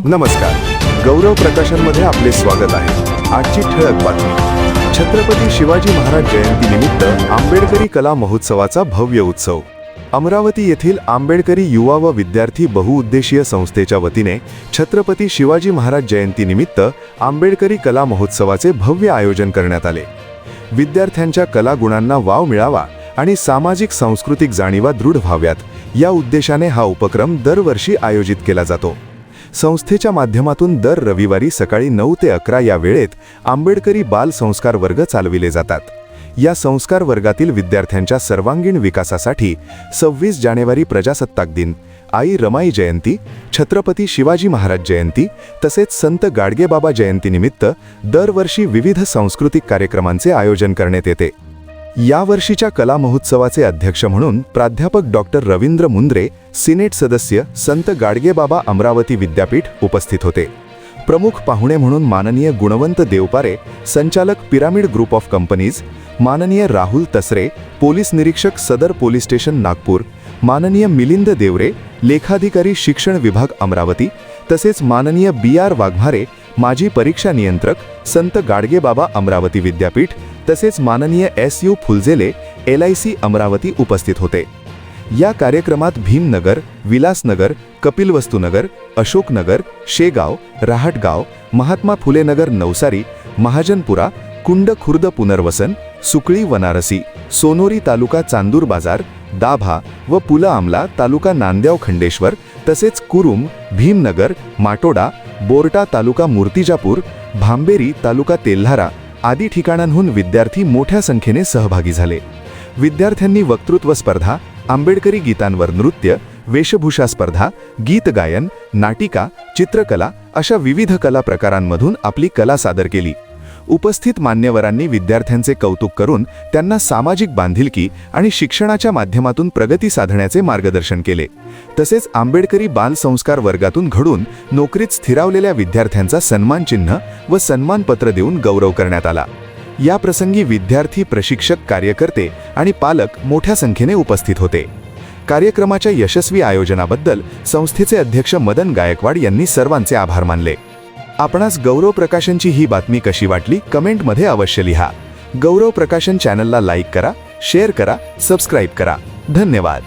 नमस्कार, गौरव प्रकाशनमध्ये आपले स्वागत आहे। आजची ठळक बातमी, छत्रपती शिवाजी महाराज जयंतीनिमित्त आंबेडकरी कला महोत्सवाचा भव्य उत्सव। अमरावती येथील आंबेडकरी युवा व विद्यार्थी बहुउद्देशीय संस्थेच्या वतीने छत्रपती शिवाजी महाराज जयंतीनिमित्त आंबेडकरी कला महोत्सवाचे भव्य आयोजन करण्यात आले। विद्यार्थ्यांच्या कला गुणांना वाव मिळावा आणि सामाजिक सांस्कृतिक जाणीवा दृढ व्हाव्यात या उद्देशाने हा उपक्रम दरवर्षी आयोजित केला जातो। संस्थेच्या माध्यमातून दर रविवारी सकाळी 9 ते 11 या वेळेत आंबेडकरी बाल संस्कार वर्ग चालविले जातात। या संस्कार वर्गातील विद्यार्थ्यांच्या सर्वांगीण विकासासाठी 26 जानेवारी प्रजासत्ताक दिन, आई रमाई जयंती, छत्रपती शिवाजी महाराज जयंती तसेच संत गाडगेबाबा जयंतीनिमित्त दरवर्षी विविध सांस्कृतिक कार्यक्रमांचे आयोजन करण्यात येते। यावर्षीच्या कला महोत्सवाचे अध्यक्ष म्हणून प्राध्यापक डॉक्टर रवींद्र मुंद्रे, सिनेट सदस्य, संत गाडगेबाबा अमरावती विद्यापीठ उपस्थित होते। प्रमुख पाहुणे म्हणून माननीय गुणवंत देवपारे, संचालक पिरामिड ग्रुप ऑफ कंपनीज, माननीय राहुल तसरे, पोलीस निरीक्षक सदर पोलीस स्टेशन नागपूर, माननीय मिलिंद देवरे, लेखाधिकारी शिक्षण विभाग अमरावती तसेच माननीय BR वाघमारे, माजी परीक्षा नियंत्रक, संत गाडगेबाबा अमरावती विद्यापीठ तसेच माननीय SU फुलझेले, LIC अमरावती उपस्थित होते। या कार्यक्रमात भीमनगर, विलासनगर, कपिलवस्तुनगर, अशोकनगर, शेगाव, रहाटगाव, महात्मा फुले नगर नवसारी, महाजनपुरा, कुंड खुर्द पुनर्वसन, सुकळी वनारसी, सोनोरी तालुका चांदूर बाजार, दाभा व पुला आमला तालुका नांदगाव खंडेश्वर तसेच कुरुम, भीमनगर, माटोडा, बोर्टा तालुका मूर्तिजापूर, भांबेरी तालुका तेल्हारा आदी ठिकाणांहून विद्यार्थी मोठ्या संख्येने सहभागी झाले। विद्यार्थ्यांनी वक्तृत्व स्पर्धा, आंबेडकरी गीतांवर नृत्य, वेशभूषा स्पर्धा, गीत गायन, नाटिका, चित्रकला अशा विविध कला प्रकारांमधून आपली कला सादर केली। उपस्थित मान्यवरांनी विद्यार्थ्यांचे कौतुक करून त्यांना सामाजिक बांधिलकी आणि शिक्षणाच्या माध्यमातून प्रगती साधण्याचे मार्गदर्शन केले। तसेच आंबेडकरी बाल संस्कार वर्गातून घडून नोकरीत स्थिरावलेल्या विद्यार्थ्यांचा सन्मानचिन्ह व सन्मानपत्र देऊन गौरव करण्यात आला। या प्रसंगी विद्यार्थी, प्रशिक्षक, कार्यकर्ते आणि पालक मोठ्या संख्येने उपस्थित होते। कार्यक्रमाच्या यशस्वी आयोजनाबद्दल संस्थेचे अध्यक्ष मदन गायकवाड यांनी सर्वांचे आभार मानले। आपणास गौरव प्रकाशनची ही बातमी कशी वाटली कमेंटमध्ये अवश्य लिहा। गौरव प्रकाशन चॅनलला लाईक करा, शेअर करा, सबस्क्राईब करा। धन्यवाद।